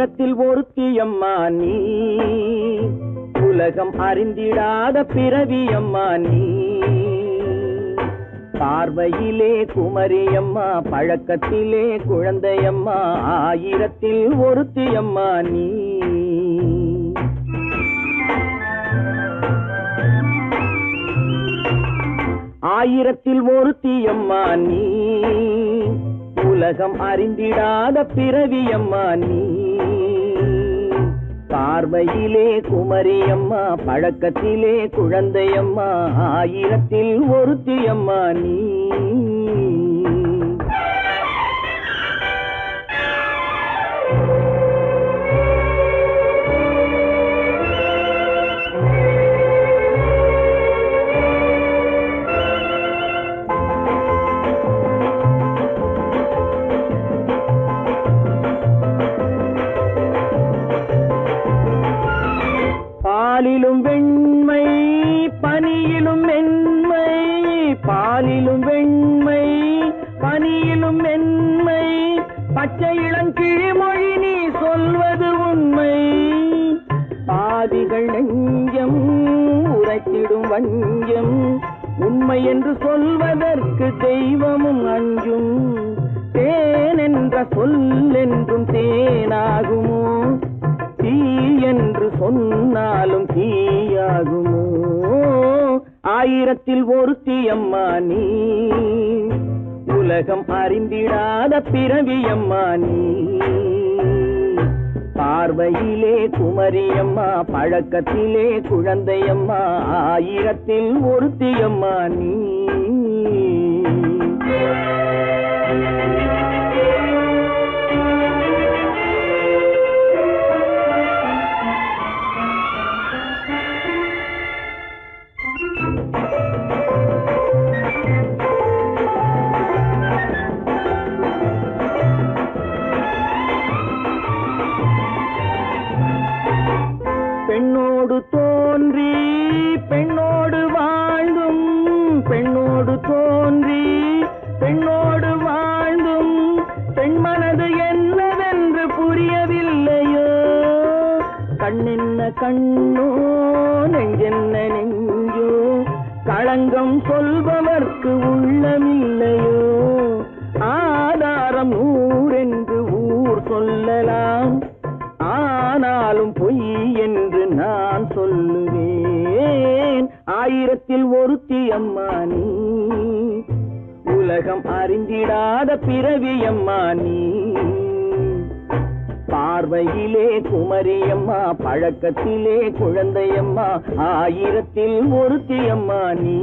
ஆயிரத்தில் ஒருத்தியம்மா நீ, உலகம் அறிந்திடாத பிறவியம்மா நீ. பார்வையிலே குமரியம்மா, பழக்கத்திலே குழந்தையம்மா, ஆயிரத்தில் ஒருத்தியம்மா நீ. ஆயிரத்தில் ஒருத்தியம்மா நீ, உலகம் அறிந்திடாத பிறவியம்மா நீ. பார்வையிலே குமரியம்மா, பழக்கத்திலே குழந்தையம்மா, ஆயிரத்தில் ஒருத்தியம்மா நீ. பாலிலும் வெண்மை பனியிலும் மென்மை, பாலிலும் வெண்மை பனியிலும் மென்மை, பச்சை இளங்கிழிமொழி நீ சொல்வது உண்மை. பாதிகள் நெஞ்சம் உரைத்திடும் வஞ்சம், உண்மை என்று சொல்வதற்கு தெய்வமும் அஞ்சும். தேன் என்ற சொல் என்றும் தேனாகுமோ, தீ என்று சொன்னாலும் தீயாகுமோ. ஆயிரத்தில் ஒருத்தியம்மா நீ, உலகம் அறிந்திடாத பிறவியம்மா நீ. பார்வையிலே குமரியம்மா, பழக்கத்திலே குழந்தையம்மா, ஆயிரத்தில் ஒருத்தியம்மா நீ. பெண்ணோடு தோன்றி பெண்ணோடு வாழ்ந்தும், பெண்ணோடு தோன்றி பெண்ணோடு வாழ்ந்தும், பெண் மனது என்னவென்று புரியவில்லையோ. கண்ணென்ன கண்ணோ, நெஞ்சென்ன நெஞ்சோ, களங்கம் சொல்பவர்க்கு உள்ளமில்லையோ. ஆதாரம் ஊரென்று ஊர் சொல்லலாம், ஆனாலும் பொய் என்று நான் சொல்லுவேன். ஆயிரத்தில் ஒருத்தியம்மா நீ, உலகம் அறிந்திடாத பிறவியம்மா நீ. பார்வையிலே குமரியம்மா, பழக்கத்திலே குழந்தையம்மா, ஆயிரத்தில் ஒருத்தியம்மா நீ.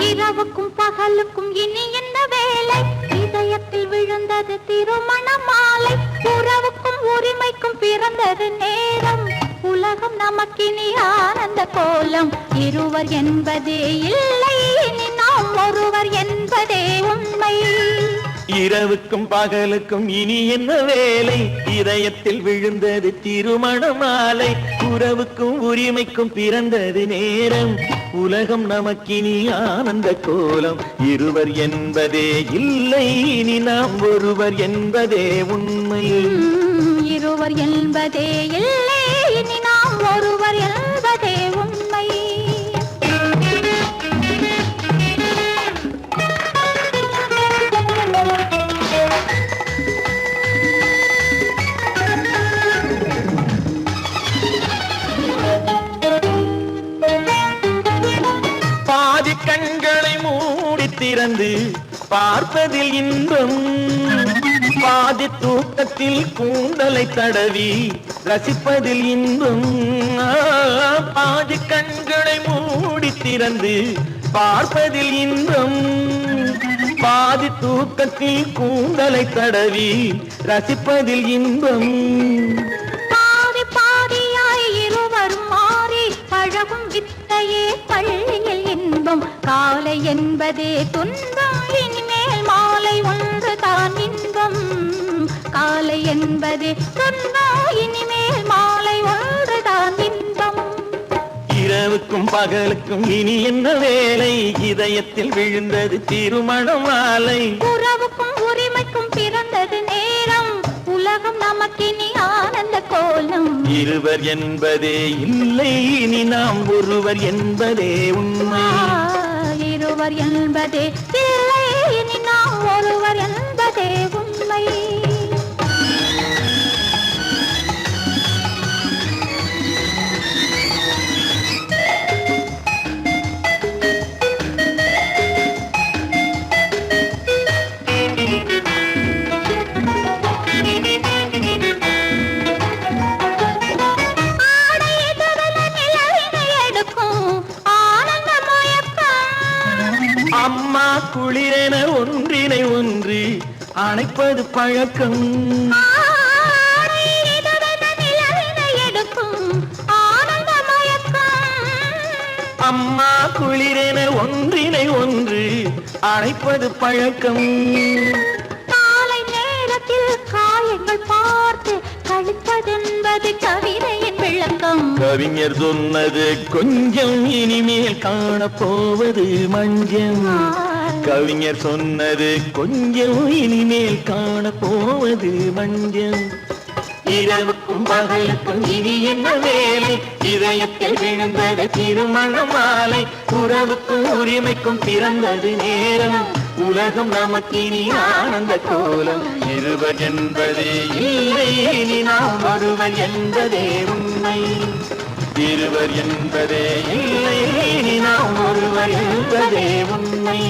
இரவுக்கும் பகலுக்கும் இனி என்ன வேலை, இதயத்தில் விழுந்தது திருமண மாலை. உறவுக்கும் உரிமைக்கும் பிறந்தது நேரம், உலகம் நமக்கினி ஆனந்த கோலம். இருவர் என்பதே இல்லை, இனி நாம் ஒருவர் என்பதே உண்மை. இரவுக்கும் பகலுக்கும் இனி என்ன வேலை, இதயத்தில் விழுந்தது திருமண மாலை. உறவுக்கும் உரிமைக்கும் பிறந்தது நேரம், உலகம் நமக்கினி ஆனந்த கோலம். இருவர் என்பதே இல்லை, இனி நாம் ஒருவர் என்பதே உண்மை. இருவர் என்பதே இல்லை, இனி நாம் ஒருவர் என்பதே உண்மை. பாதி கண்களை மூடி திறந்து பார்ப்பதில் இன்பம், பாதி தூக்கத்தில் கூந்தலை தடவி ரசிப்பதில் இன்பம். பாதி கண்களை மூடி திறந்து பார்ப்பதில் இன்பம், பாதி தூக்கத்தில் கூந்தலை தடவி ரசிப்பதில் இன்பம். பாதி பாதியாய் இருவரும் மாறி பழகும் வித்தையே பள்ளியில் இன்பம். காலை என்பதே துன்பம், இனிமேல் மாலை ஒன்று தான் இன்பம் காலை என்பதே சொன்னா இனிமேல் மாலை ஒன்று தான் இன்பம் இரவுக்கும் பகலுக்கும் இனி என்ன வேலை இதயத்தில் விழுந்தது திருமண மாலை உறவுக்கும் உரிமைக்கும் பிறந்தது நேரம் உலகம் நமக்கினி ஆனந்த கோலம் இருவர் என்பதே இல்லை இனி நாம் ஒருவர் என்பதே உண்மை இருவர் என்பதே இல்லை இனி நாம் ஒருவர் என்பதே உண்மை அம்மா குளிரென ஒன்றினை ஒன்று அணைப்பது பழக்கம் அம்மா குளிரென ஒன்றினை ஒன்று அணைப்பது பழக்கம் காலை நேரத்தில் காயங்கள் பார்த்து கழிப்பதென்பது கவிதையின் விளக்கம் கவிஞர் சொன்னது கொஞ்சம் இனிமேல் காணப்போவது மஞ்சம் கவிஞர் சொன்னது கொஞ்சம் இனிமேல் காணப்போவது மஞ்சம் இரவுக்கும் பகலுக்கும் இனி என்ன வேலை இதயத்தில் விழுந்தது திருமண மாலை உறவுக்கும் உரிமைக்கும் பிறந்தது நேரம் உலகம் நமக்கினி ஆனந்த கோலம் இருவர் என்பதே இல்லை இனி நாம் ஒருவர் என்பதே உண்மை இருவர் என்பதே இல்லை இனி நாம் ஒருவர் என்பதே உண்மை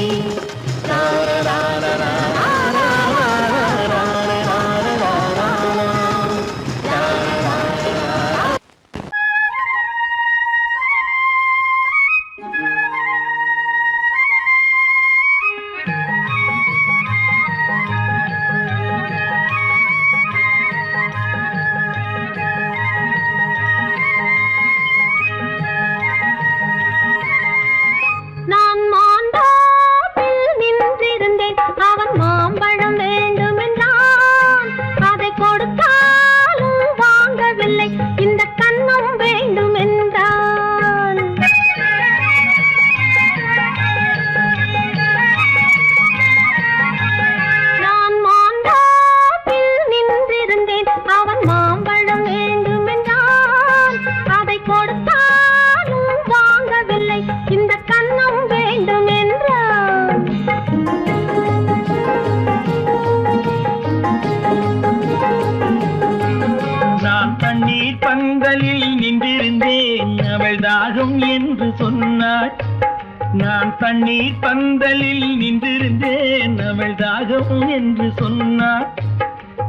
நான் மாண்டாப்பில் நின்றிருந்தேன் அவன் மாம்பழம் வேண்டும் என்றான் அதை கொடுத்தாலும் வாங்கவில்லை இந்த கன்னம் வேண்டும் என்றான் நான் மாண்டாப்பில் நின்றிருந்தேன் அவன் மாம்பழம் வேண்டும் என்றான் அதை கொடுத்தாலும் வாங்கவில்லை இந்த கன்னம் வேண்டும் என்றான் நான் தண்ணீர் பந்தலில் நின்றிருந்தேன் அவள் தாகம் என்று சொன்னாள் நான் தண்ணீர் பந்தலில் நின்றிருந்தேன் அவள் தாகம் என்று சொன்னாள்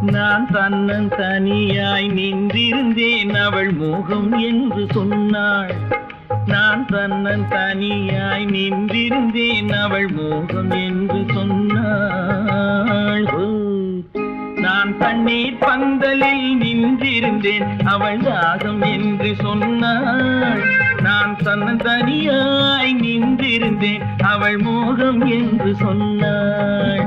நான் தன்னன் தனியாய் நின்றிருந்தேன் அவள் மோகம் என்று சொன்னாள் நான் தன்னன் தனியாய் நின்றிருந்தேன் அவள் மோகம் என்று சொன்னாள் நான் தண்ணீர் பந்தலில் நின்றிருந்தேன் அவள் தாகம் என்று சொன்னாள் நான் தன்னன் தனியாய் நின்றிருந்தேன் அவள் மோகம் என்று சொன்னாள்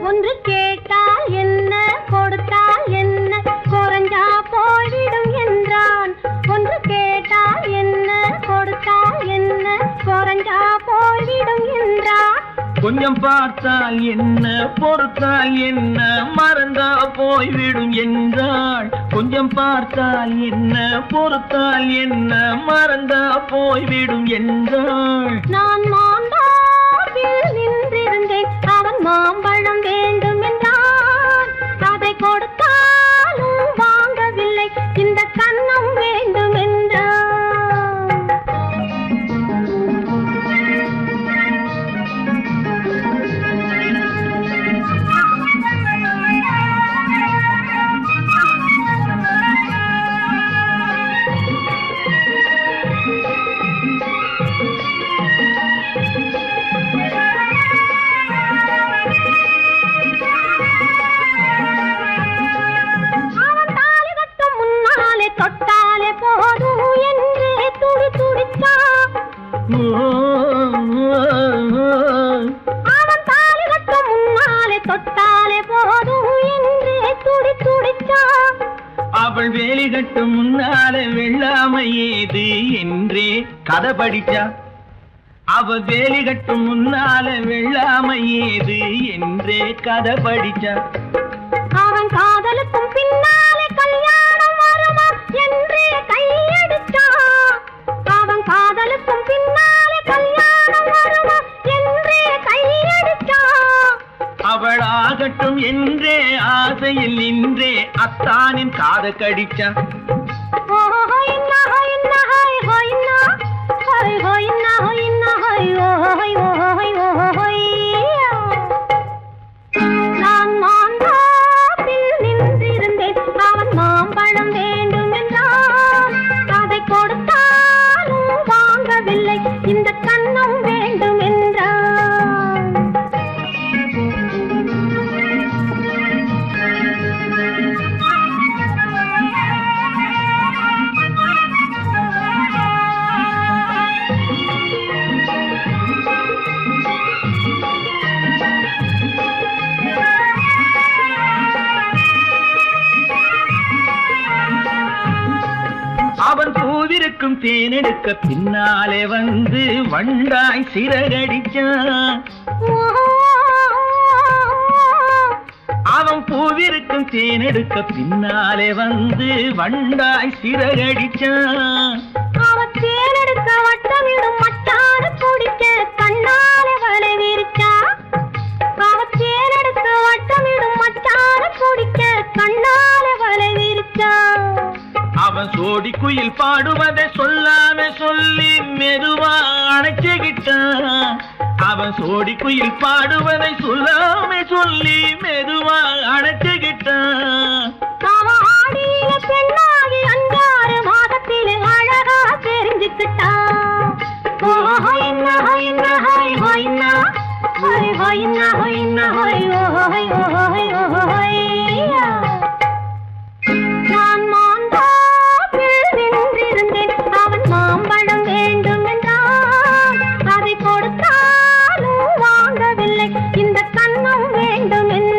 ஒன்று கேட்டால் என்ன கொடுத்தால் என்ன குறைஞ்சா போய்விடும் என்றான் ஒன்று கேட்டால் என்ன கொடுத்தால் என்ன குறைஞ்சா போய்விடும் என்றான் கொஞ்சம் பார்த்தால் என்ன பொறுத்தால் என்ன மறந்தா போய்விடும் என்றாள் கொஞ்சம் பார்த்தால் என்ன பொறுத்தால் என்ன மறந்தா போய்விடும் என்றாள் நான் மாந்தாப்பில் நின்றிருந்தேன் அவன் மாம்பழம் வேண்டும் என்றான் அதை கொடுத்தாலும் வாங்கவில்லை இந்த கன்னம் வேண்டும் என்றான் கட்டும் முன்னால வெள்ளாமை ஏது என்றே கதை படிச்சா. அவ வேலி கட்டும் முன்னால வெள்ளாமை ஏது என்றே கதை படிச்சா. அவன் காதலுக்கும் பின்னாலே கல்யாணம் வருமா என்றே கையடிச்சா. அவன் காதலுக்கும் பின்னாலே கல்யாணம் வருமா என்றே கையடிச்சா. அவளாகட்டும் என்றே ஆசையில் நின்றே அத்தானின் காத கடிச்சா. நான் மாந்தாப்பில் நின்றிருந்தேன். அவன் மாம்பழம் வேண்டும் என்றான். அதை கொடுத்தாலும் வாங்கவில்லை. இந்த கன்னம் வேண்டும் என்றான். அவன் பூவிருக்கும் தேனெடுக்க பின்னாலே வந்து வண்டாய் சிறகடிச்சான். அவன் பூவிருக்கும் தேனெடுக்க பின்னாலே வந்து வண்டாய் சிறகடிச்சான். அவன் தேனெடுக்க வட்டமிடும் மட்டான குடிக்க கண்ணாலே வலை விரிச்சா. அவன் தேனெடுக்க வட்டமிடும் மட்டான குடிக்க கண்ணாலே வலை விரிச்சா. அவன் சோடி குயில் பாடுவதை சொல்லாம சொல்லி மெதுவா அணைச்சுக்கிட்டான். அவன் சோடி குயில் பாடுவதை சொல்லாம சொல்லி மெதுவா அணைச்சுக்கிட்டான். அவன் ஆடியில பெண்ணாகி 5-6 மாதத்திலே அழகா தெரிஞ்சுக்கிட்டான். நான் மாந்தாப்பில் நின்றிருந்தேன். அவன் மாம்பழம் வேண்டும் என்றான். அதை கொடுத்தாலும் வாங்கவில்லை. இந்த கன்னம் வேண்டும் என்றான்.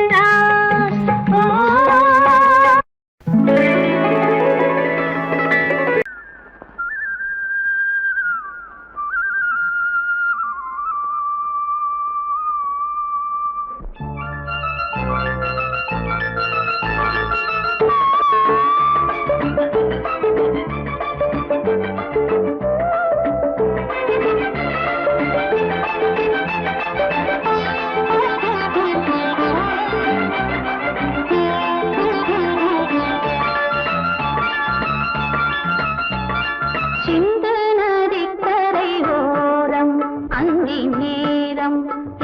சிந்து நதிக்கரை ஓரம் அந்தி நேரம்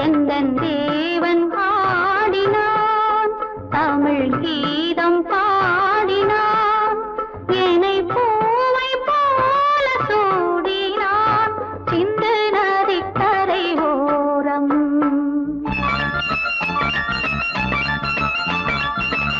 எந்தன் தேவன் ஆடினான். தமிழ் கீதம் பாடினான். என்னை பூவை போல சூடினான். சிந்து நதிக்கரை ஓரம்.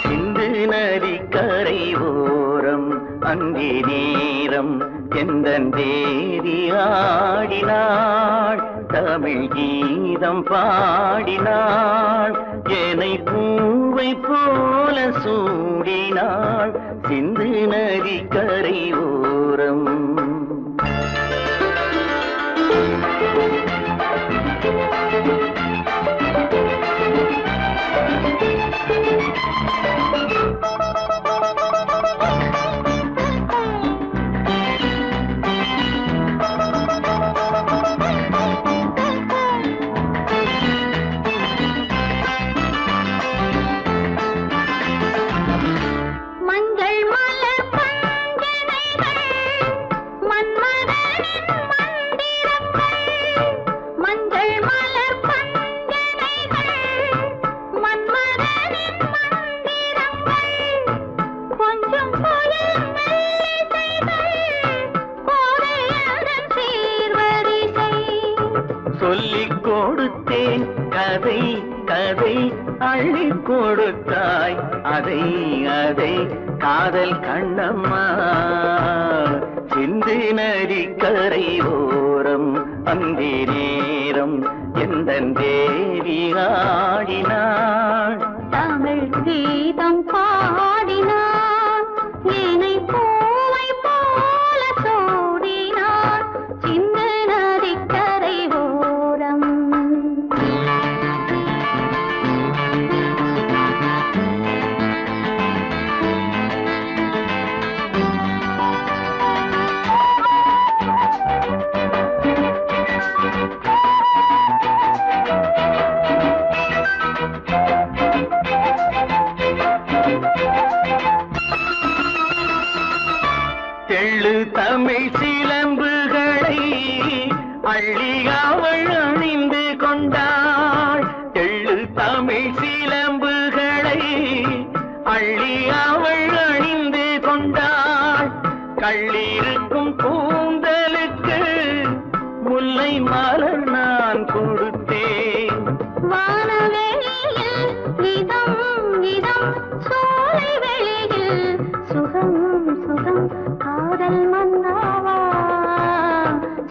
சிந்து நதிக்கரை ஓரம் அங்கே நேரம் எந்தன் தேவி ஆடினாள். தமிழ் கீதம் பாடினாள். என்னை பூவை போல சூடினாள். சிந்து நதிக்கரை ஓரம். மஞ்சள் மலர் பஞ்சனைகள் மன்மதனின் மந்திரங்கள். மஞ்சள் மலர் பஞ்சனைகள் மன்மதனின் மந்திரங்கள். கொஞ்சம் புயல் மெல்லிசைகள் கோதையதன் சீர்வரிசை. சொல்லிக் கொடுத்தேன் கதை கதை அள்ளி கொடுத்தாய் அதை அதை காதல் கண்ணம்மா. சிந்து நதிக்கரை ஓரம் அந்தி நேரம் எந்தன் தேவி ஆடினாள். தமிழ் கீதம் பாடினான். என்னை தமிழ் சிலம்புகளை அள்ளி அவள் அணிந்து கொண்டாள். எள்ளு தமிழ் சிலம்புகளை அள்ளி அவள் அணிந்து கொண்டாள். கள்ளிருக்கும் கூந்தலுக்கு முல்லை மலர் நான் கொடுத்தேன். வானவெளியில் இதம் இதம் சோலை வெளியில் சுகம் சுகம் காதல் மன்னாவா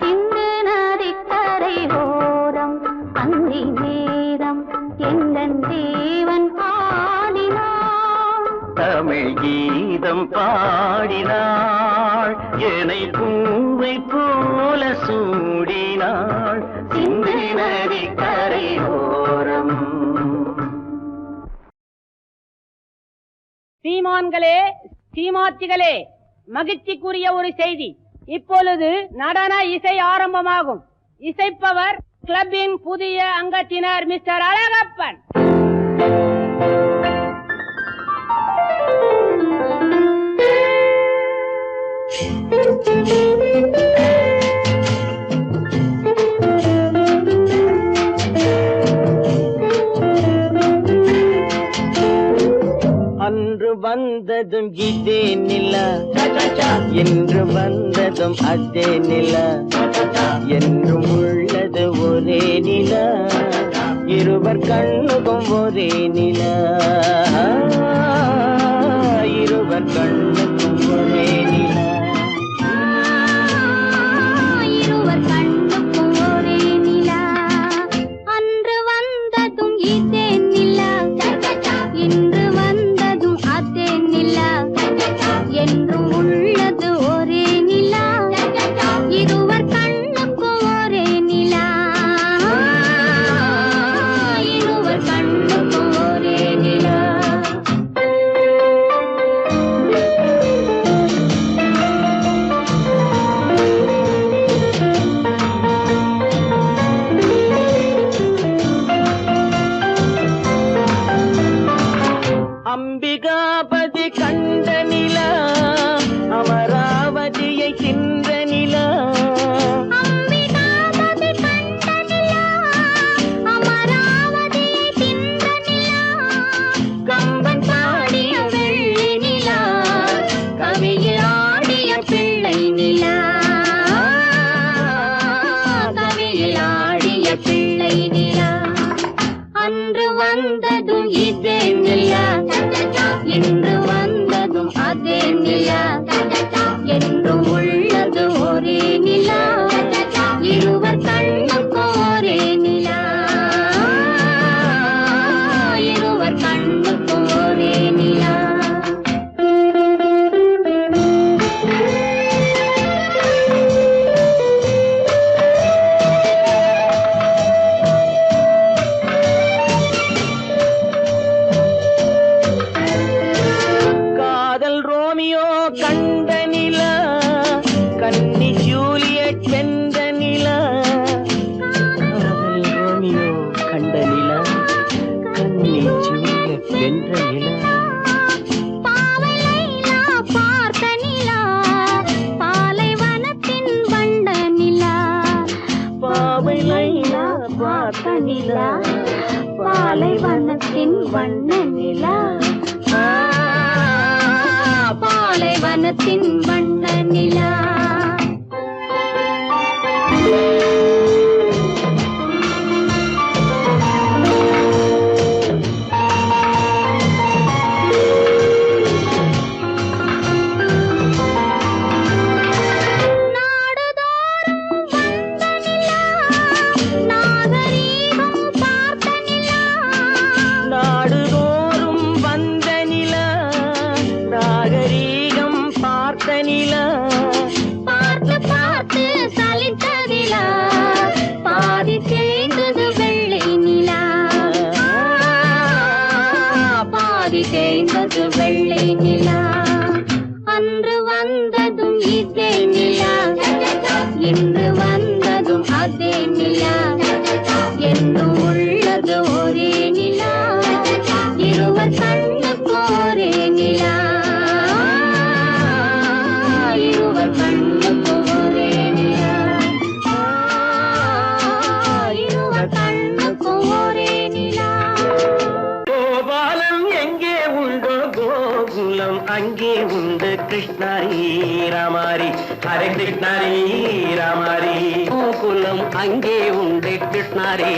சிந்து நதிக்கரை ஓரம் அந்தி நேரம் எந்தன் தேவன் பாடினான். தமிழ் கீதம் பாடினாள், என்னை பூவை போல சூடினாள் சிந்து நதி கரையோரம். சீமான்களே, சீமாத்திகளே, மகிழ்ச்சிக்குரிய ஒரு செய்தி. இப்பொழுது நடன இசை ஆரம்பமாகும். இசைப்பவர் கிளப்பின் புதிய அங்கத்தினர் மிஸ்டர் அழகப்பன். அன்று வந்ததும் இதே நிலா, என்று வந்ததும் அதே நிலா, என்றும் உள்ளது ஒரே நிலா, இருவர் கண்ணுக்கும் ஒரே நிலா, இருவர் கண்ணுக்கும் ஒரே நிலா, இருவர் கண்ணுக்கும் ஒரே நிலா. அன்று வந்ததும் இதே நிலா, இன்று வந்ததும் அதே நிலா, என்றும் உள்ளது ஒரே நிலா, இருவர் கண்ணுக்கும் ஒரே நிலா, இருவர் கண்ணுக்கும் ஒரே நிலா. அம்பிகாபதி கண்ட நிலா, அமராவதியை தின்ற நிலா, அம்பிகாபதி கண்ட நிலா, அமராவதியை தின்ற நிலா, கம்பன் பாடிய வெள்ளி நிலா, கவியில் ஆடிய பிள்ளை நிலா, கவியில் ஆடிய பிள்ளை நிலா. அன்று வந்ததும் இதே நிலா, இன்று வந்ததும் அதே நிலா, என்றும் உள்ளது ஒரே நிலா, இருவர் கண்ணுக்கும் ஒரே நிலா, இருவர் கண்ணுக்கும் ஒரே நிலா. காதல் ரோமியோ கண்ட நிலா, கன்னி ஜூலியட் வென்ற நிலா, காதல் ரோமியோ கண்ட நிலா, கன்னி ஜூலியட் வென்ற நிலா, பாவை லைலா பார்த்த நிலா, பாலைவனத்தின் வண்ண நிலா, பாவை லைலா பார்த்த நிலா, பாலைவனத்தின் வண்ண நிலா, பாலைவனத்தின் வண்ண நிலா. நாடுதோறும் வந்த நிலா, நாகரீகம் பார்த்த ஹரே கிருஷ்ணாரி ராமாரி கோகுலம் அங்கே உண்டு கிருஷ்ணாரி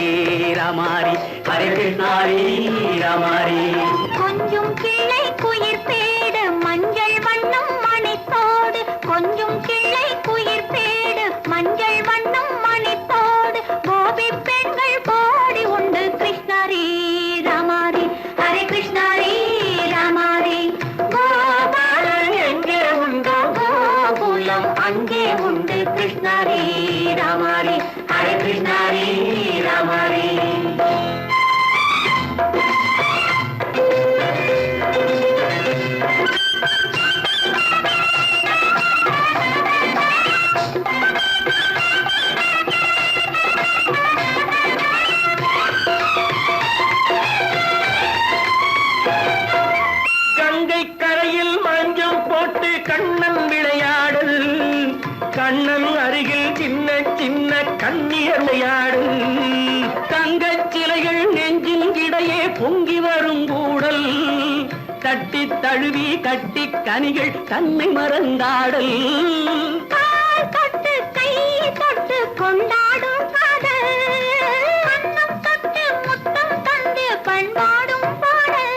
ராமாரி ஹரே கிருஷ்ணாரி ராமாரி கொஞ்சம் கிளை குயிர் பேடு மஞ்சள் வண்ணம் மணித்தோடு கொஞ்சம் கிளை குயிர் பேடு மஞ்சள் வண்ணம் மணித்தோடு கோபி பெண்கள் கோடி உண்டு கிருஷ்ணாரி ராமாரி ஹரே கிருஷ்ணாரி ராமாரி கோபாலன் எங்கே உண்டோ கோகுலம் அங்கே உண்டு கிருஷ்ணாரி ராமாரி ஹரே கிருஷ்ணாரி ராமாரி கங்கை கரையில் மஞ்சம் போட்டு கண்ணன் விளையாடல் கண்ணன் அருகில் சின்ன சின்ன கண்ணீர் விளையாடல் தங்கச் சிலைகள் நெஞ்சின் இடையே பொங்கி வரும் கூடல் தட்டி தழுவி கட்டி கனிகள் தன்னை மறந்தாடல் தொட்டு கை தொட்டு கொண்டாடும் காதல் கண்ணம் தொட்டு முத்தம் தந்து பண்பாடும் பாடல்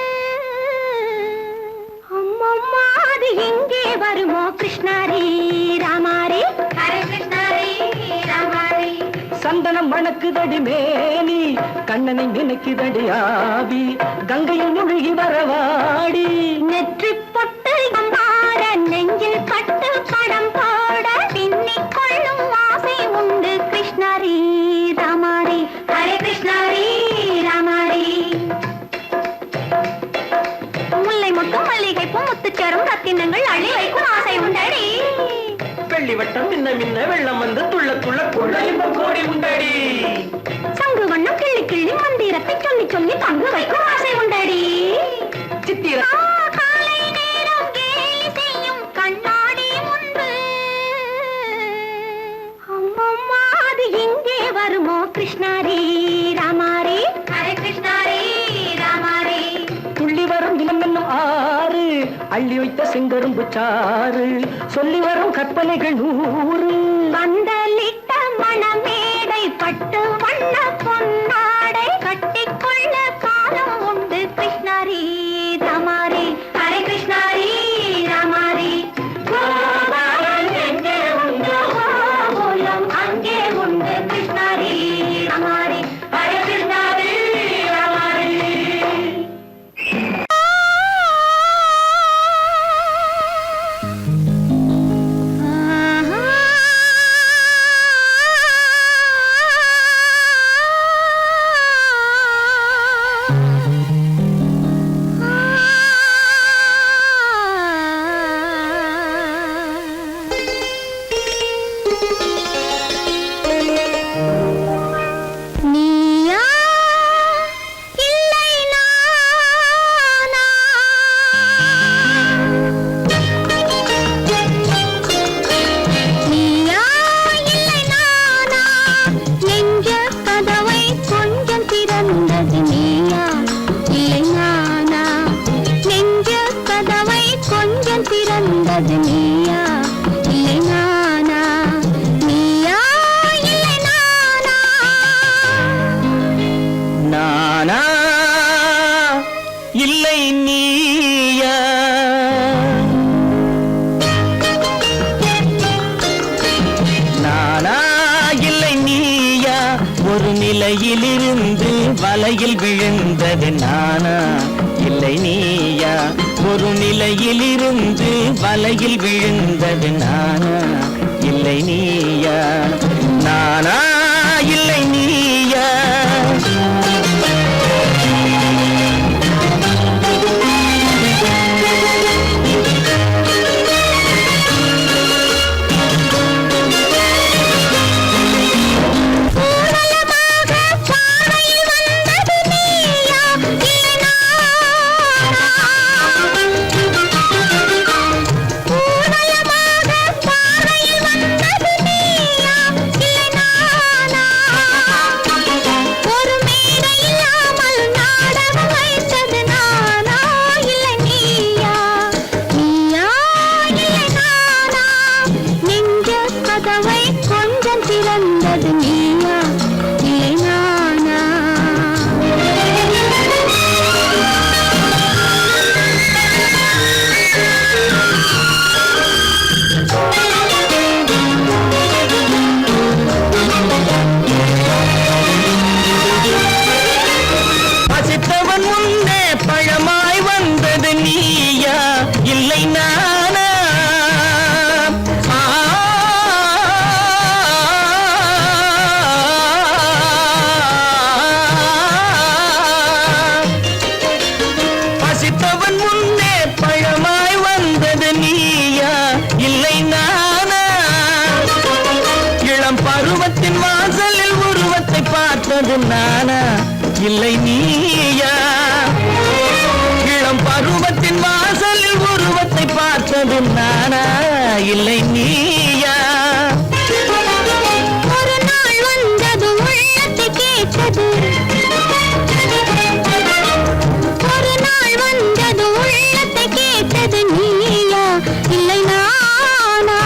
அம்மம்மா அது எங்கே வருமோ கிருஷ்ணாரி ராமாரி ஹரே கிருஷ்ணாரி ராமாரி சந்தனம் மணக்குதடி மேனி கண்ணனை நினைக்குதடி ஆவி கங்கையில் முழுகி வரவாடி நெற்றி பொட்டு மாற நெஞ்சில் பட்டு படம் போட பின்னிக் கொள்ளும் ஆசை உண்டு கிருஷ்ணாரி ராமாரி ஹரே கிருஷ்ணாரி ராமாரி முல்லை மொட்டும் மல்லிகை பூ முத்துச்சேரும் ரத்தினங்கள் அள்ளி வைக்கும் ஆசை உண்டடி வெள்ளி வட்டம் மின்ன மின்ன வெள்ளம் வந்து துள்ள துள்ள கொள்ள இன்பம் கோடி உண்டடி சங்கு வண்ணம் கிள்ளி கிள்ளி மந்திரத்தை சொல்லி சொல்லி தங்கு வைக்கும் ஆசை உண்டடி சித்திர காலை நேரம் கேலி செய்யும் கண்ணாடி முன்பு அம்மம்மா அது எங்கே வருமோ கிருஷ்ணாரி ராமாரி ஹரே கிருஷ்ணாரி ராமாரி துள்ளி வரும் இனம் என்னும் ஆறு அள்ளி வைத்த செங்கரும்பு சாறு சொல்லி வரும் கற்பனைகள் 100 பந்தலிட்ட மணமேடை பட்டு வண்ண பொன்னாடை கட்டிக்கொள்ள காலம் உண்டு கிருஷ்ணாரி ராமாரி ஹரே கிருஷ்ணாரி ராமாரி கோபாலன் எங்கே உண்டோ கோகுலம் அங்கே உண்டு கிருஷ்ணாரி ராமாரி ஹரே கிருஷ்ணாரி ராமாரி நீயா இல்லை நானா நீயா இல்லை நானா நெஞ்ச கதவை கொஞ்சம் திறந்தது நீயா இல்லை நானா நெஞ்ச கதவை கொஞ்சம் திறந்தது நீயா இல்லை நானா நீயா இல்லை நானா நானா இல்லை நீயா நானா இல்லை நீயா ஒரு நிலையிலிருந்து வலையில் விழுந்தது நானா இல்லை நீயா ஒரு நிலையிலிருந்து வலையில் விழுந்தது நானா இல்லை நீயா நானா இல்லை நீயா ஊடலமாக பாறையில் வந்தது நீயா இல்லை நானா ஊடலமாக பாறையில் வந்தது நீயா கதவை கொஞ்சம் திறந்தது நீயா இல்லை நானா? பசித்தவன் முன்னே பழமாய் வந்தது நீயா இல்லை நானா? பசித்தவன் முன்னே பழமாய் வந்தது நீயா இல்லை நானா? இளம் பருவத்தின் வாசலில் உருவத்தை பார்த்தது நானா இல்லை நீயா? இளம் பருவத்தின் வாசலில் உருவத்தை பார்த்தது நானா இல்லை நீயா? ஒரு நாள் வந்தது உள்ளத்தை கேட்டது, ஒரு நாள் வந்தது உள்ளத்தை கேட்டது நீயா இல்லை நானா?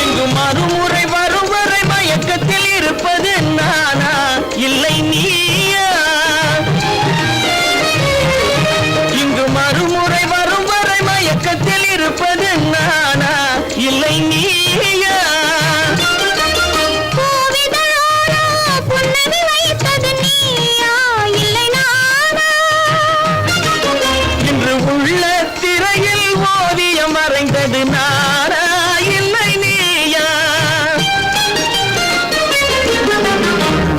இங்கு மறுமுறை வரும் வரை மயக்கத்தில் இருப்பது நானா இல்லை நீயா? இங்கு மறுமுறை வரும் வரை மயக்கத்தில் இருப்பது நானா இல்லை நீயா? பூவிதழோரோ புன்னகை வைத்தது நீயா இல்லை நானா? இன்று உள்ள திரையில் ஓவியம் மறைந்தது நானா இல்லை நீயா?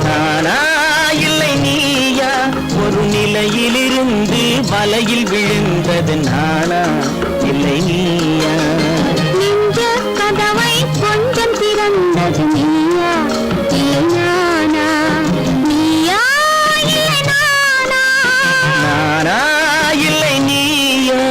நானா இல்லை நீயா? ஒரு நிலையிலிருந்து வலையில் விழுந்தது நானா இல்லை நீயா? நெஞ்ச கதவை கொஞ்சம் திறந்தது நீயா இல்லை நானா? நீயா இல்லை நானா? நானா இல்லை நீயா?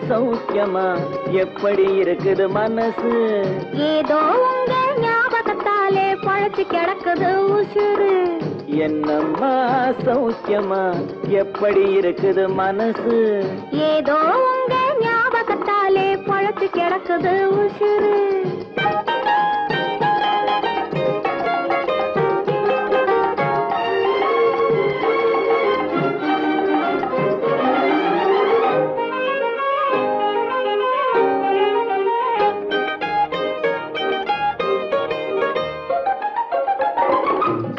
சௌக்கியமா எப்படி இருக்குது மனசு? ஏதோ உங்க ஞாபகத்தாலே பழச்சு கிடக்குது உசுறு. என்னம்மா சௌக்கியமா எப்படி இருக்குது மனசு? ஏதோ உங்க ஞாபகத்தாலே பழச்சு கிடக்குது உசுறு.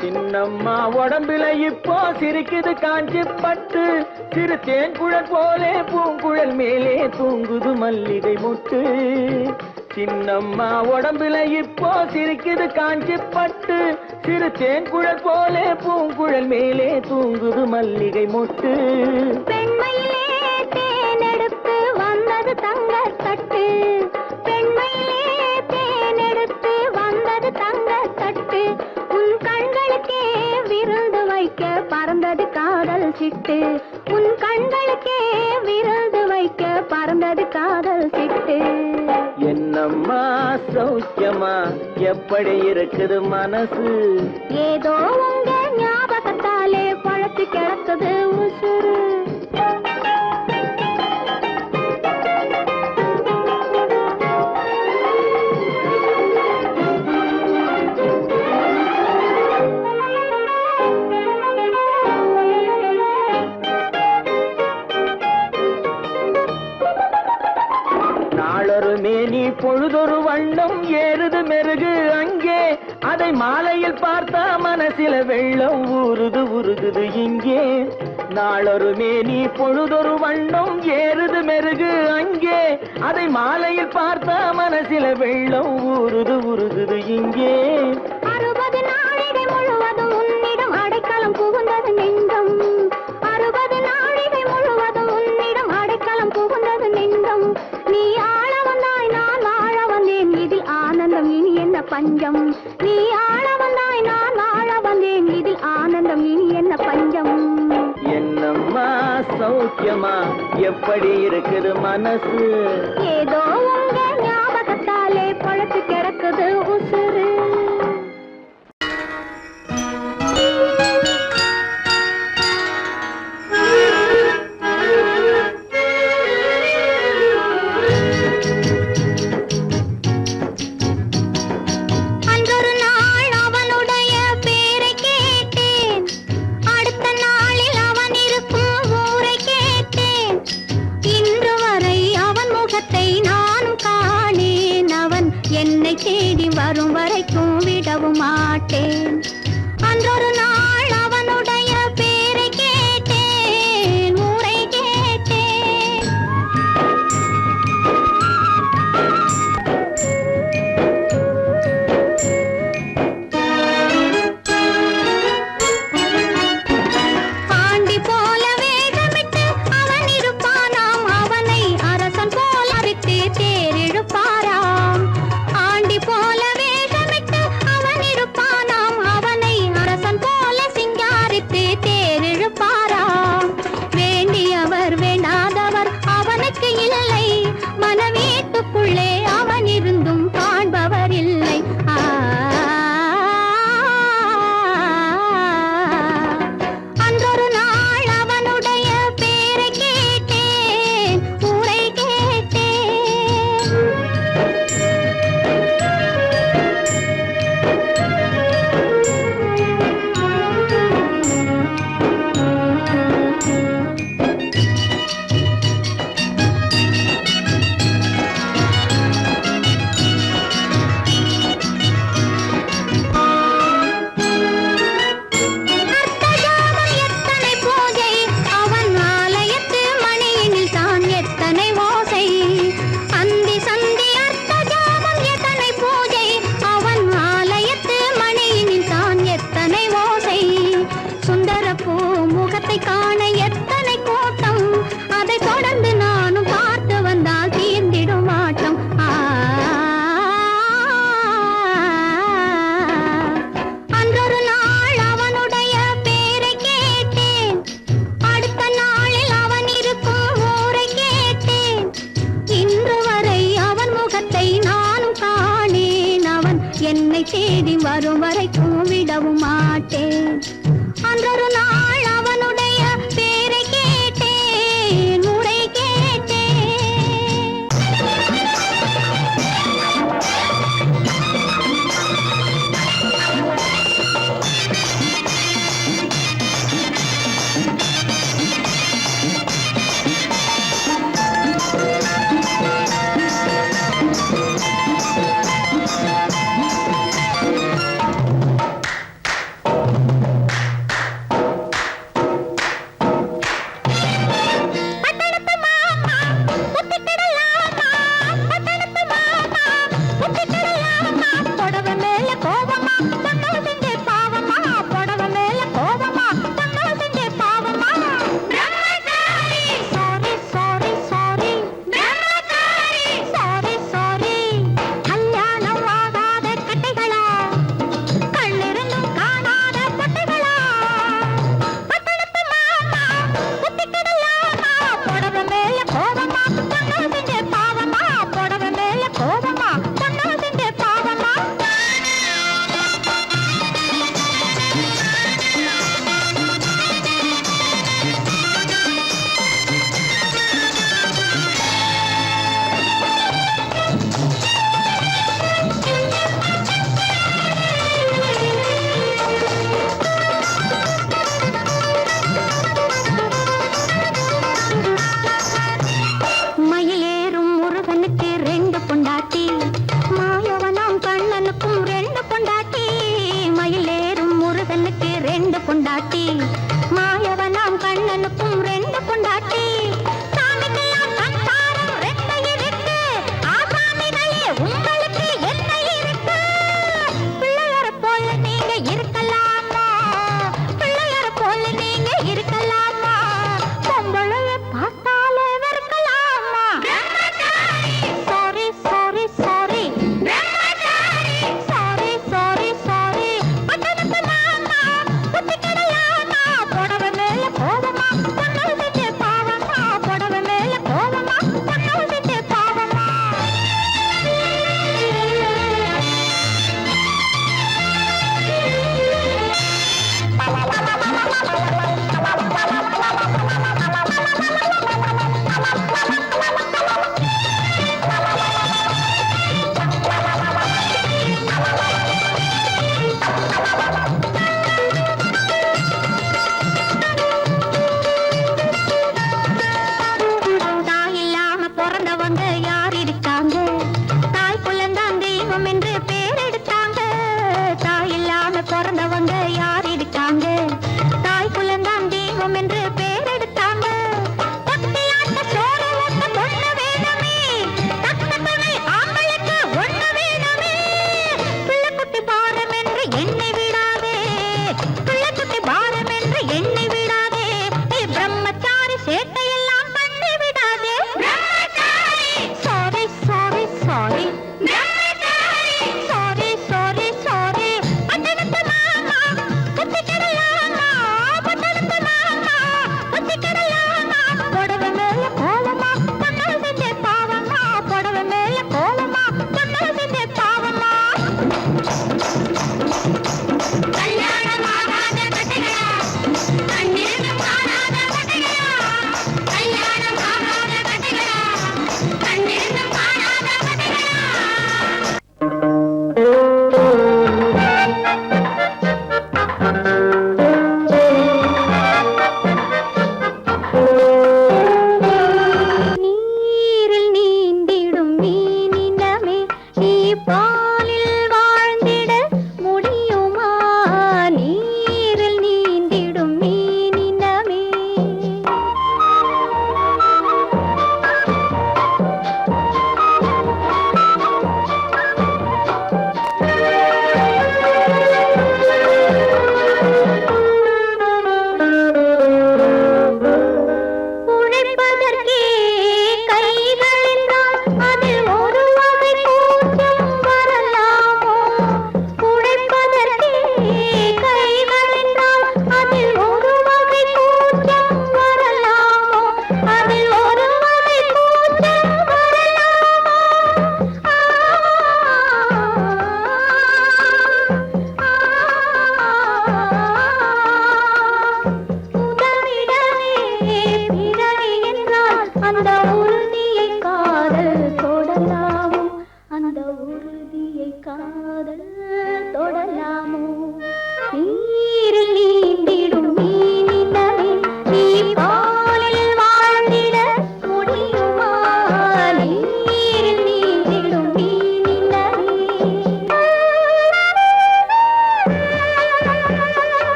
சின்னம்மா உடம்புல இப்போ சிரிக்குது காஞ்சி பட்டு, சிறு தேன்குழல் போலே பூங்குழல் மேலே தூங்குது மல்லிகை முட்டு. சின்னம்மா உடம்புல இப்போ சிரிக்குது காஞ்சி பட்டு, சிறு தேன்குழல் போலே பூங்குழல் மேலே தூங்குது மல்லிகை முட்டு. பெண்மையிலே தேனெடுத்து வந்தது தங்க தட்டு, பெண்மையிலே தேனெடுத்து வந்தது தங்க தட்டு. உன் கண்களுக்கே விருந்து வைக்க பறந்தது காதல் சிட்டு, உன் கண்களுக்கே விருந்து வைக்க பறந்தது காதல் சிட்டு. என்னம்மா சௌக்கியமா எப்படி இருக்குது மனசு? ஏதோ உங்க ஞாபகத்தாலே பழச்சு கிடக்குது உசுறு. நாளொரு மேனி பொழுதொரு வண்ணம் ஏறுது மெருகு அங்கே, அதை மாலையில் பார்த்தா மனசில வெள்ளம் ஊறுது உருகுது இங்கே. நாளொரு மேனி பொழுதொரு வண்ணம் ஏறுது மெருகு அங்கே, அதை மாலையில் பார்த்தா மனசில வெள்ளம் ஊறுது உருகுது இங்கே. 60 நாழிகை முழுவதும் உன்னிடம் அடைக்கலம் புகுந்தது நெஞ்சம், 60 நாழிகை முழுவதும் உன்னிடம் அடைக்கலம் புகுந்தது நெஞ்சம். நீ ஆள வந்தாய் நான் வாழ வந்தேன், இதில் ஆனந்தம் இனி என்ன பஞ்சம். நீ ஆள வந்தாய் நான் வாழ வந்தேன், இதில் ஆனந்தம் இனி என்ன பஞ்சம். என்னம்மா சௌக்கியமா எப்படி இருக்குது மனசு? ஏதோ உங்க ஞாபகத்தாலே பழச்சு கிடக்குது உசுறு. அன்றொரு நாள் அவனுடைய பேரை கேட்டேன், அடுத்த நாளில் அவன் இருக்கும் ஊரை கேட்டேன். இன்று வரை அவன் முகத்தை நானும் காணேன், அவன் என்னை தேடி வரும் வரைக்கும் விடவும் மாட்டேன். அன்றொரு நாள் அவனுடைய பேரை கேட்டேன், ஊரை கேட்டேன். பாண்டி போல வேகமிட்டு அவன் இருப்பானாம், அவனை அரசன் போல அரித்து தேரிழுப்பாராம். ஆண்டி போல வேகமிட்டு அவன் இருப்பானாம், அவனை அரசன் போல சிங்காரித்து தேரிழுப்பாராம். வேண்டியவர் வேண்டாதவர் அவனுக்கு இல்லை, மனவீட்டுக்குள்ளே அவன் இருந்தும் காண்பவர் இல்லை. அன்றொரு நாள் அவனுடைய பேரை கேட்டேன், ஊரை கேட்டேன். அர்த்தஜாமம் எத்தனை பூஜை, அவன் ஆலயத்து மணியினில் தான் எத்தனை ஓசை. அந்தி சந்தி அர்த்தஜாமம் எத்தனை பூஜை, அவன் ஆலயத்து மணியினில் தான் எத்தனை ஓசை. சுந்தரப்பூ முகத்தை காண எத்தனை கூட்டம், அதை தொடர்ந்து நானும் பார்த்து வந்தால் தீர்ந்திடும் ஆட்டம். அன்றொரு நாள் அவனுடைய பேரை கேட்டேன், அடுத்த நாளில் அவன் இருக்கும் ஊரை கேட்டேன். வரும் வரைக்கும் விடவும் மாட்டேன். அன்றொரு நாள் அவனுடைய பேரை கேட்டேன், முறை கேட்டேன். மயிலேறும் முருகனுக்கு 2 பொண்டாட்டி, மாயவனாம் கண்ணனுக்கும் 2 பொண்டாட்டி. மயிலேறும் முருகனுக்கு 2 பொண்டாட்டி, மாயவனாம் கண்ணனுக்கும் 2 பொண்டாட்டி. சாமிக்கெல்லாம் சம்சாரம் 2 இருக்கு, ஆசாமிகளே உங்களுக்கு என்ன இருக்கு? பிள்ளையார போல நீங்க இருக்கலாமா, பிள்ளையார போல நீங்க இருக்கலாமா, பொம்பளைய பார்த்தாலே வெறுக்கலாமா? Sorry sorry sorry sorry sorry sorry. பட்டணத்து மாமா புத்திக்கடையாமா,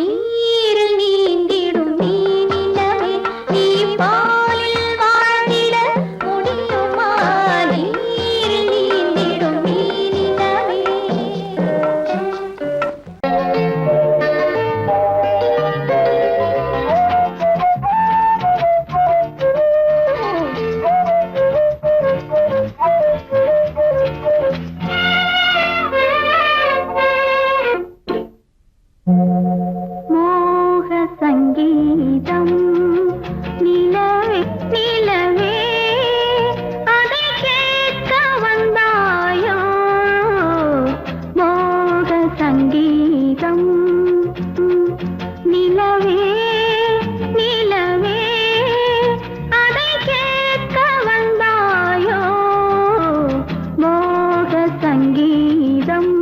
நீரில் நீந்திடும் நீனிலவே நீ பாலில் வாழ்ந்திட முடியுமா நீரில் நீந்திடும் நீனிலவே மோக சங்கீதம் நிலவே நிலவே அதை கேட்க வந்தாயோ மோக சங்கீதம் நிலவே நிலவே அதை கேட்க வந்தாயோ மோக சங்கீதம்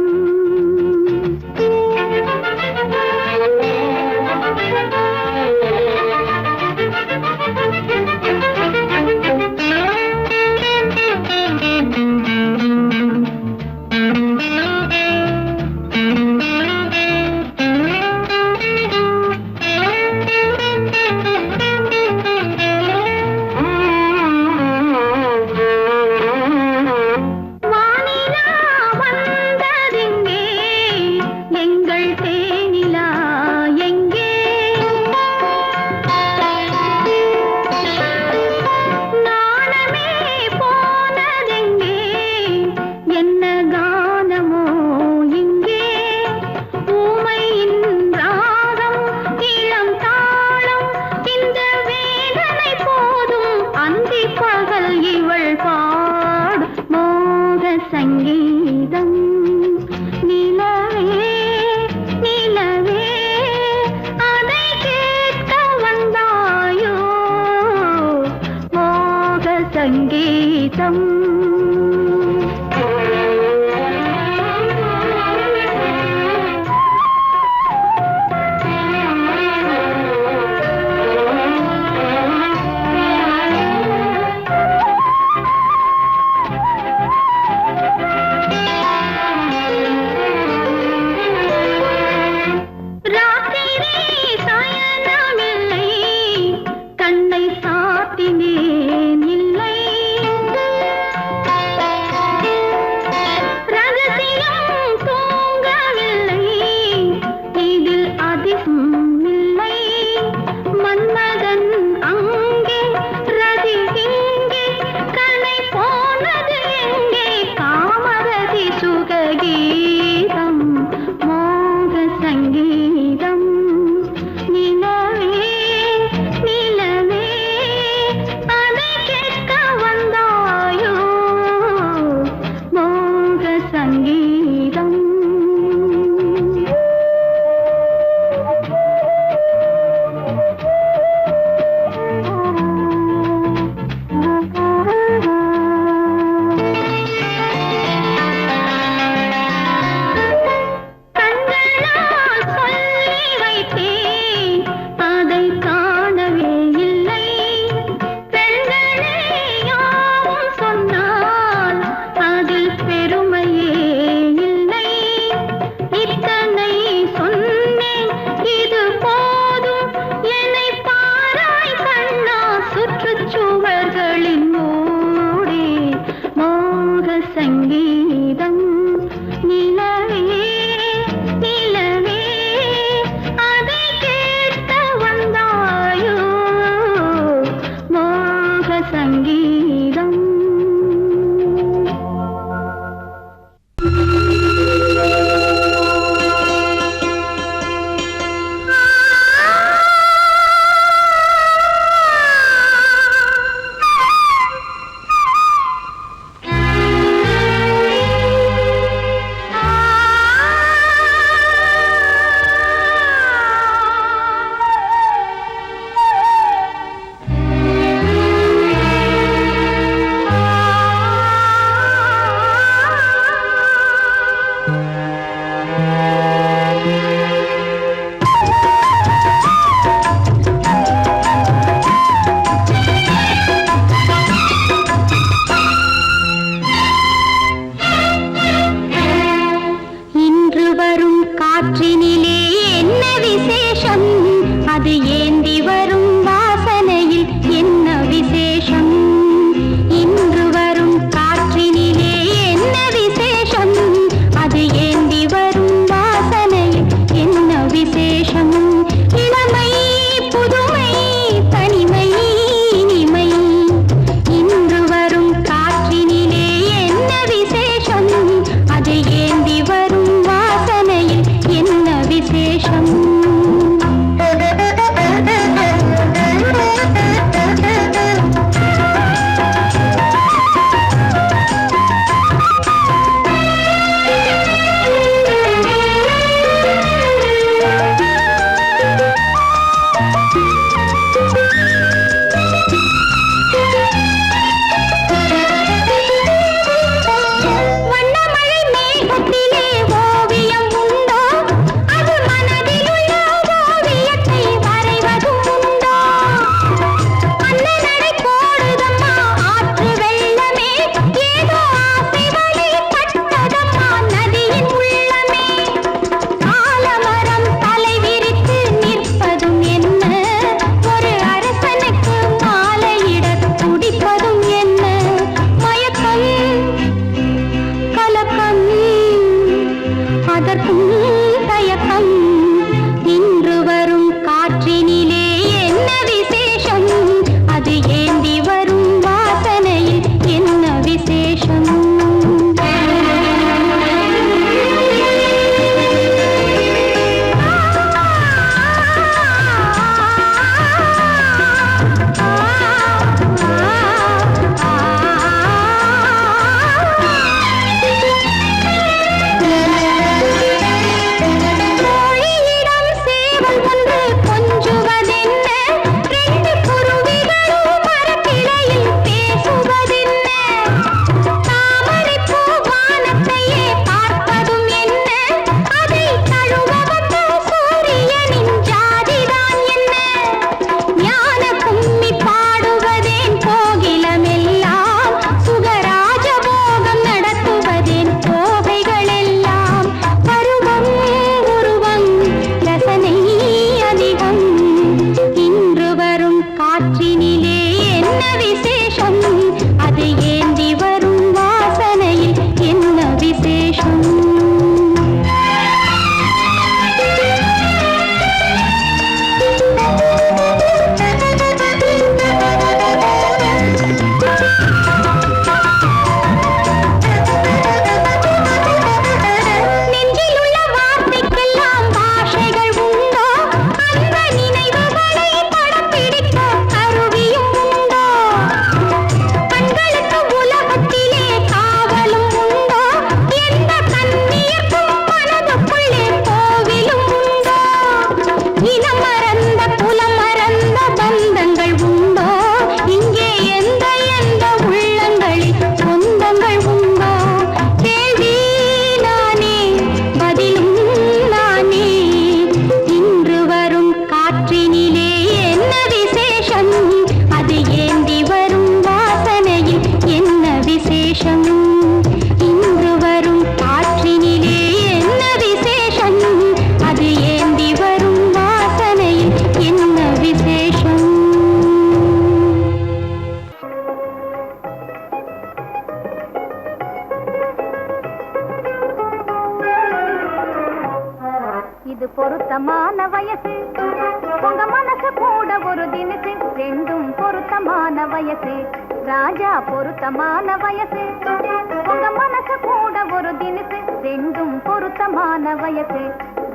விசேஷம் அது ஏந்தி வரும் வாசனையில் என்ன விசேஷம் இன்று வரும் காற்றினிலே என்ன விசேஷம் அது ஏந்தி வரும் வாசனையில் என்ன விசேஷம் இளமை புதுமை தனிமை இனிமை இன்று வரும் காற்றினிலே என்ன விசேஷம் அது ஏந்தி வரும் வாசனையில் என்ன விசேஷம் வண்ணமழை மேகத்திலே ஓவியம் உண்டோ அது மனதிலுள்ள ஓவியத்தை வரைவதும் உண்டோ அன்னநடை போடுதம்மா ஆற்று வெள்ளமே ஏதோ ஆசை வழி பட்டதம்மா நதியின் உள்ளமே ஆலமரம் தலை விரித்து நிற்பதும் என்ன ஒரு அரசனுக்கு மாலையிடத் துடிப்பதும் என்ன மயக்கம் கலக்கம் அதற்கும் தயக்கம் இன்று வரும் காற்றினிலே என்ன விசேஷம் அது ஏந்தி வரும் வாசனையில் என்ன விசேஷம் கோழியிடம் சேவல் ஒன்று கொஞ்சுவதென்ன ரெண்டு குருவிகளும் மரக்கிளையில் பேசுவதென்ன தாமரைப்பூ வானத்தையே பார்ப்பதும் என்ன அதை தழுவ வந்த சூரியனின் ஜாதிதான் என்ன ஞான கும்மி பாடுவதேன் கோகிலமெல்லாம் சுகராஜ போகம் நடத்துவதேன் கோகைகளெல்லாம் பருவம் உருவம் ரசனை அதிகம் இன்று வரும் காற்றினிலே என்ன விசேஷம் அது ஏந்தி வரும் வாசனையில் என்ன விசேஷம் நெஞ்சிலுள்ள வார்த்தைக்கெல்லாம் பாஷைகள் உண்டோ அந்த நினைவுகளை படம் பிடிக்க கருவியும் உண்டோ கண்களுக்கு உலகத்திலே காவலும் உண்டோ எந்த கண்ணியர்க்கும் மனதுக்குள்ளே கோவிலும் உண்டோ இனம் மறந்த குலம் மறந்த பந்தங்கள் உண்டோ இங்கே எந்த எந்த உள்ளங்களில் சொந்தங்கள் உண்டோ கேள்வி நானே பதிலும் நானே இன்று வரும் காற்றினிலே என்ன விசேஷம் அது ஏந்தி வரும் வாசனையில் என்ன விசேஷம் இன்று வரும் காற்றினிலே என்ன விசேஷம் அது ஏந்தி வரும் வாசனையில் என்ன விசேஷம் இது பொருத்தமான வயசு உங்க மனசு கூட ஒரு தினசு ரெண்டும் பொருத்தமான வயசு ராஜா பொருத்தமான வயசு உங்க மனசு கூட ஒரு தினசு ரெண்டும் பொருத்தமான வயசு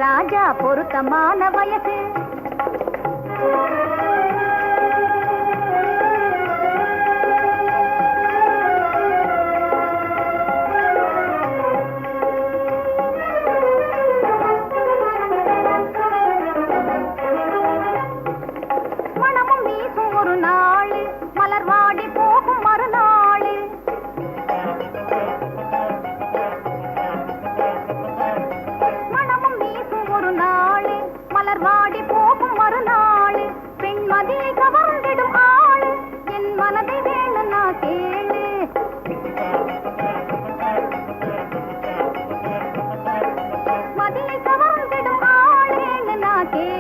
ராஜா பொருத்தமான வயசு மனமும் வீசும் ஒரு நாள் மலர் வாடி போகும் மறுநாள் மனமும் வீசும் ஒரு நாள் மலர் வாடி போகும் மறுநாள் பெண்மதியை கவர்ந்திடும் ஆள் என் மனதை வேணும்னா கேளு மதியை கவர்ந்திடும் ஆள் வேணும்னா கேளு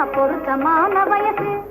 பொருத்தமான வயசு.